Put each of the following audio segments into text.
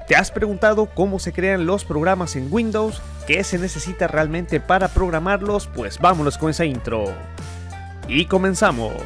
¿Te has preguntado cómo se crean los programas en Windows? ¿Qué se necesita realmente para programarlos? Pues vámonos con esa intro. Y comenzamos.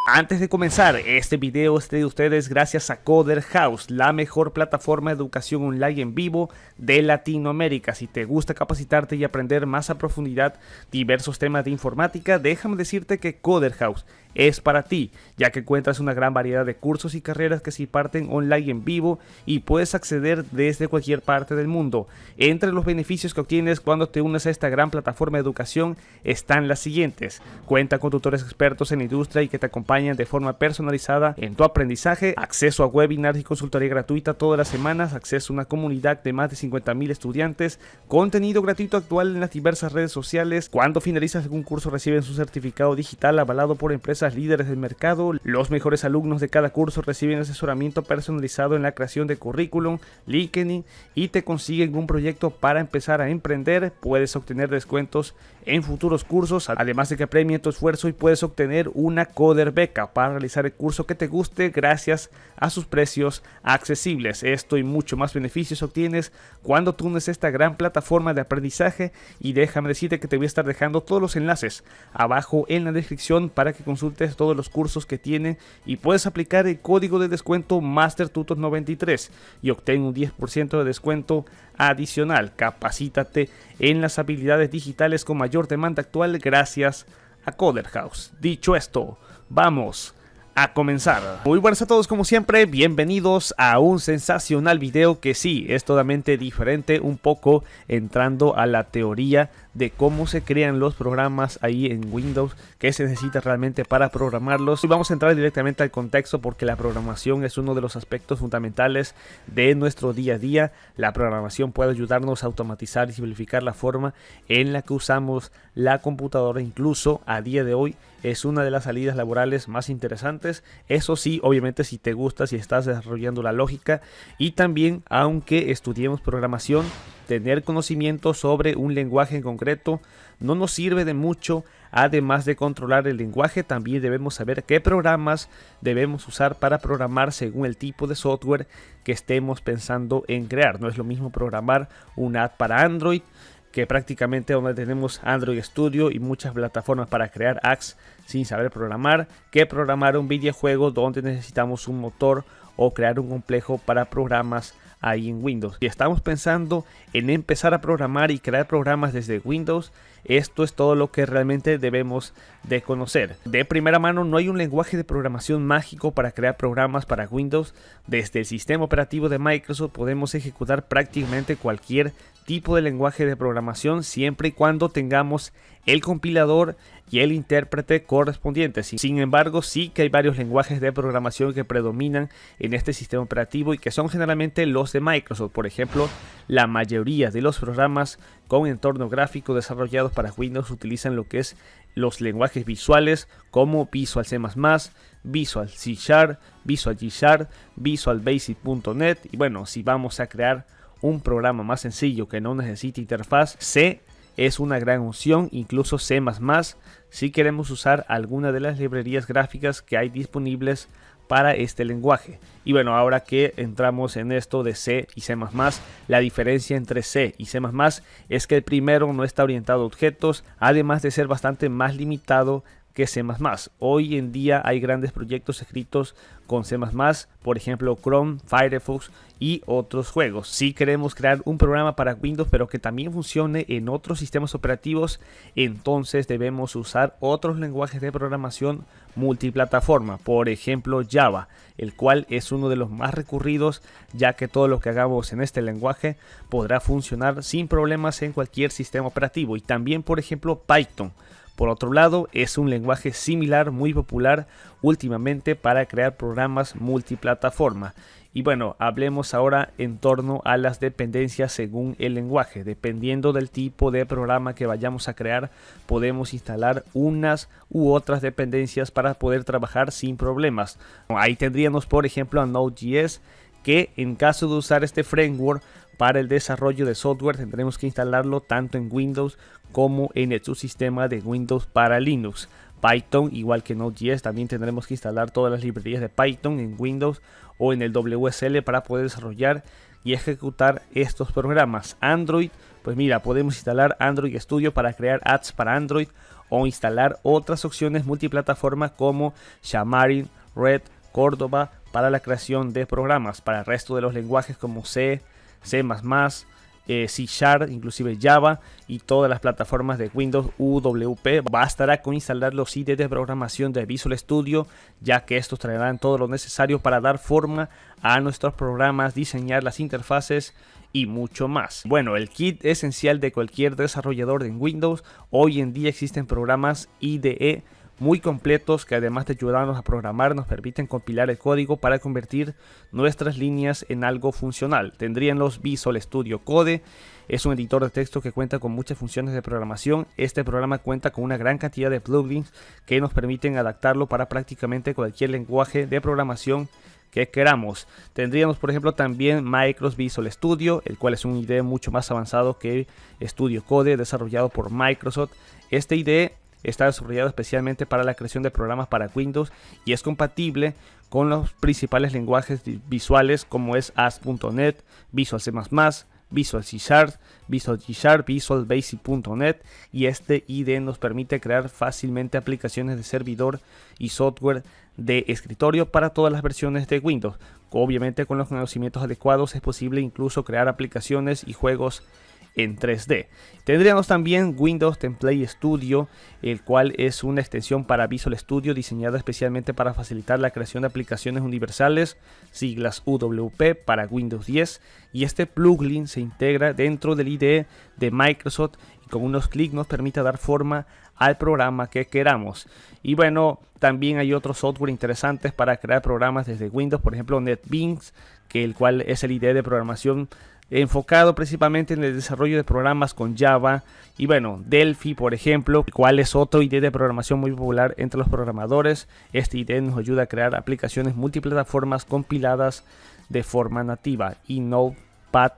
Antes de comenzar, este video es de ustedes gracias a Coder House, la mejor plataforma de educación online en vivo de Latinoamérica. Si te gusta capacitarte y aprender más a profundidad diversos temas de informática, déjame decirte que Coder House es para ti, ya que encuentras una gran variedad de cursos y carreras que se imparten online en vivo y puedes acceder desde cualquier parte del mundo. Entre los beneficios que obtienes cuando te unes a esta gran plataforma de educación están las siguientes: cuenta con tutores expertos en la industria y que te acompañan de forma personalizada en tu aprendizaje, acceso a webinars y consultoría gratuita todas las semanas, acceso a una comunidad de más de 50,000 estudiantes, contenido gratuito actual en las diversas redes sociales. Cuando finalizas algún curso reciben su certificado digital avalado por empresas líderes del mercado. Los mejores alumnos de cada curso reciben asesoramiento personalizado en la creación de currículum, LinkedIn y te consiguen un proyecto para empezar a emprender. Puedes obtener descuentos en futuros cursos, además de que premien tu esfuerzo y puedes obtener una Coder beca para realizar el curso que te guste gracias a sus precios accesibles. Esto y mucho más beneficios obtienes cuando tú unes esta gran plataforma de aprendizaje, y déjame decirte que te voy a estar dejando todos los enlaces abajo en la descripción para que consultes todos los cursos que tienen y puedes aplicar el código de descuento MasterTutor93 y obtén un 10% de descuento adicional. Capacítate en las habilidades digitales con mayor demanda actual gracias a Coder House. Dicho esto, vamos a comenzar. Muy buenas a todos, como siempre, bienvenidos a un sensacional video que sí, es totalmente diferente, un poco entrando a la teoría de cómo se crean los programas ahí en Windows, qué se necesita realmente para programarlos. Y vamos a entrar directamente al contexto porque la programación es uno de los aspectos fundamentales de nuestro día a día. La programación puede ayudarnos a automatizar y simplificar la forma en la que usamos la computadora. Incluso a día de hoy es una de las salidas laborales más interesantes. Eso sí, obviamente si te gusta, si estás desarrollando la lógica. Y también, aunque estudiemos programación, tener conocimiento sobre un lenguaje en concreto no nos sirve de mucho. Además de controlar el lenguaje, también debemos saber qué programas debemos usar para programar según el tipo de software que estemos pensando en crear. No es lo mismo programar una app para Android, que prácticamente donde tenemos Android Studio y muchas plataformas para crear apps sin saber programar, que programar un videojuego donde necesitamos un motor o crear un complejo para programas ahí en Windows. Si estamos pensando en empezar a programar y crear programas desde Windows, esto es todo lo que realmente debemos de conocer. De primera mano, no hay un lenguaje de programación mágico para crear programas para Windows. Desde el sistema operativo de Microsoft podemos ejecutar prácticamente cualquier tipo de lenguaje de programación siempre y cuando tengamos el compilador y el intérprete correspondientes. Sin embargo, sí que hay varios lenguajes de programación que predominan en este sistema operativo y que son generalmente los de Microsoft. Por ejemplo, la mayoría de los programas con entorno gráfico desarrollados para Windows utilizan lo que es los lenguajes visuales como Visual C++, Visual C Sharp, Visual G Sharp, Visual Basic.net. Y bueno, si vamos a crear un programa más sencillo que no necesite interfaz, C es una gran opción, incluso C++, si queremos usar alguna de las librerías gráficas que hay disponibles para este lenguaje. Y bueno, ahora que entramos en esto de C y C++, la diferencia entre C y C++ es que el primero no está orientado a objetos, además de ser bastante más limitado que C++. Hoy en día hay grandes proyectos escritos con C++, por ejemplo Chrome, Firefox y otros juegos. Si queremos crear un programa para Windows pero que también funcione en otros sistemas operativos, entonces debemos usar otros lenguajes de programación multiplataforma, por ejemplo Java, el cual es uno de los más recurridos, ya que todo lo que hagamos en este lenguaje podrá funcionar sin problemas en cualquier sistema operativo. Y también, por ejemplo, Python. Por otro lado, es un lenguaje similar muy popular últimamente para crear programas multiplataforma. Y bueno, hablemos ahora en torno a las dependencias según el lenguaje. Dependiendo del tipo de programa que vayamos a crear, podemos instalar unas u otras dependencias para poder trabajar sin problemas. Ahí tendríamos, por ejemplo, a Node.js, que en caso de usar este framework para el desarrollo de software tendremos que instalarlo tanto en Windows como en el subsistema de Windows para Linux. Python, igual que Node.js. También tendremos que instalar todas las librerías de Python en Windows o en el WSL para poder desarrollar y ejecutar estos programas. Android, pues mira, podemos instalar Android Studio para crear ads para Android o instalar otras opciones multiplataforma como Xamarin, Red, Cordova para la creación de programas. Para el resto de los lenguajes como C, C++, C Sharp, inclusive Java y todas las plataformas de Windows UWP, bastará con instalar los IDE de programación de Visual Studio, ya que estos traerán todo lo necesario para dar forma a nuestros programas, diseñar las interfaces y mucho más. Bueno, el kit esencial de cualquier desarrollador en Windows. Hoy en día existen programas IDE muy completos que, además de ayudarnos a programar, nos permiten compilar el código para convertir nuestras líneas en algo funcional. Tendrían los Visual Studio Code. Es un editor de texto que cuenta con muchas funciones de programación. Este programa cuenta con una gran cantidad de plugins que nos permiten adaptarlo para prácticamente cualquier lenguaje de programación que queramos. Tendríamos, por ejemplo, también Microsoft Visual Studio, el cual es un IDE mucho más avanzado que Studio Code, desarrollado por Microsoft. Este IDE está desarrollado especialmente para la creación de programas para Windows y es compatible con los principales lenguajes visuales como es ASP.NET, Visual C++, Visual C Sharp, Visual G Sharp, Visual Basic.NET, y este IDE nos permite crear fácilmente aplicaciones de servidor y software de escritorio para todas las versiones de Windows. Obviamente, con los conocimientos adecuados es posible incluso crear aplicaciones y juegos en 3D. Tendríamos también Windows Template Studio, el cual es una extensión para Visual Studio diseñada especialmente para facilitar la creación de aplicaciones universales, siglas UWP, para Windows 10, y este plugin se integra dentro del IDE de Microsoft y con unos clics nos permite dar forma al programa que queramos. Y bueno, también hay otros software interesantes para crear programas desde Windows, por ejemplo NetBeans, que el cual es el IDE de programación enfocado principalmente en el desarrollo de programas con Java. Y bueno, Delphi, por ejemplo, cual es otro IDE de programación muy popular entre los programadores. Este IDE nos ayuda a crear aplicaciones multiplataformas compiladas de forma nativa. Y Notepad++.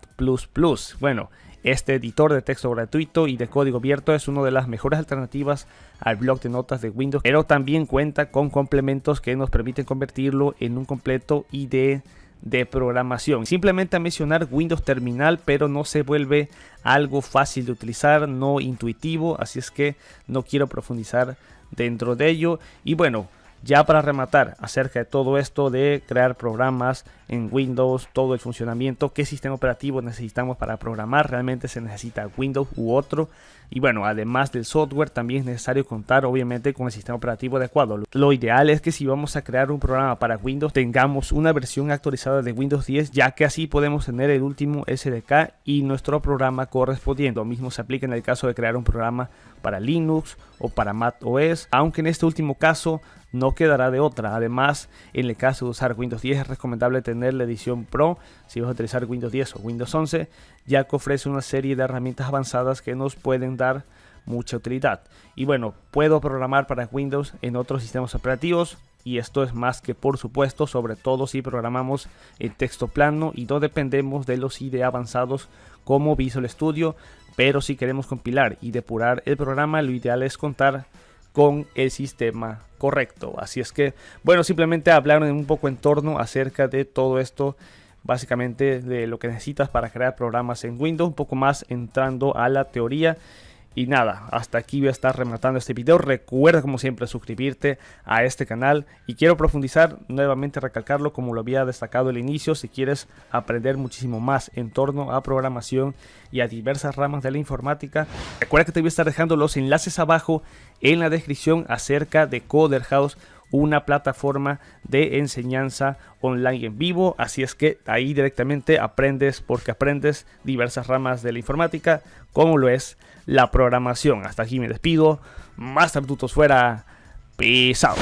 Bueno, este editor de texto gratuito y de código abierto es una de las mejores alternativas al bloc de notas de Windows, pero también cuenta con complementos que nos permiten convertirlo en un completo IDE de programación. Simplemente a mencionar Windows Terminal, pero no se vuelve algo fácil de utilizar, no intuitivo, así es que no quiero profundizar dentro de ello. Y bueno, ya para rematar acerca de todo esto de crear programas en Windows, todo el funcionamiento, qué sistema operativo necesitamos para programar, realmente se necesita Windows u otro. Y bueno, además del software, también es necesario contar obviamente con el sistema operativo adecuado. Lo ideal es que si vamos a crear un programa para Windows, tengamos una versión actualizada de Windows 10, ya que así podemos tener el último SDK y nuestro programa correspondiente. Lo mismo se aplica en el caso de crear un programa para Linux o para macOS, aunque en este último caso no quedará de otra. Además, en el caso de usar Windows 10 es recomendable tener la edición Pro si vas a utilizar Windows 10 o Windows 11, ya que ofrece una serie de herramientas avanzadas que nos pueden dar mucha utilidad. Y bueno, puedo programar para Windows en otros sistemas operativos, y esto es más que por supuesto, sobre todo si programamos en texto plano y no dependemos de los IDE avanzados como Visual Studio. Pero si queremos compilar y depurar el programa, lo ideal es contar con el sistema correcto. Así es que, bueno, simplemente hablar un poco en torno acerca de todo esto, básicamente de lo que necesitas para crear programas en Windows, un poco más entrando a la teoría. Y nada, hasta aquí voy a estar rematando este video. Recuerda como siempre suscribirte a este canal, y quiero profundizar, nuevamente recalcarlo como lo había destacado al inicio, si quieres aprender muchísimo más en torno a programación y a diversas ramas de la informática. Recuerda que te voy a estar dejando los enlaces abajo en la descripción acerca de Coder House, una plataforma de enseñanza online en vivo. Así es que ahí directamente aprendes, porque aprendes diversas ramas de la informática, como lo es la programación. Hasta aquí me despido. Más tutos fuera. Peace out.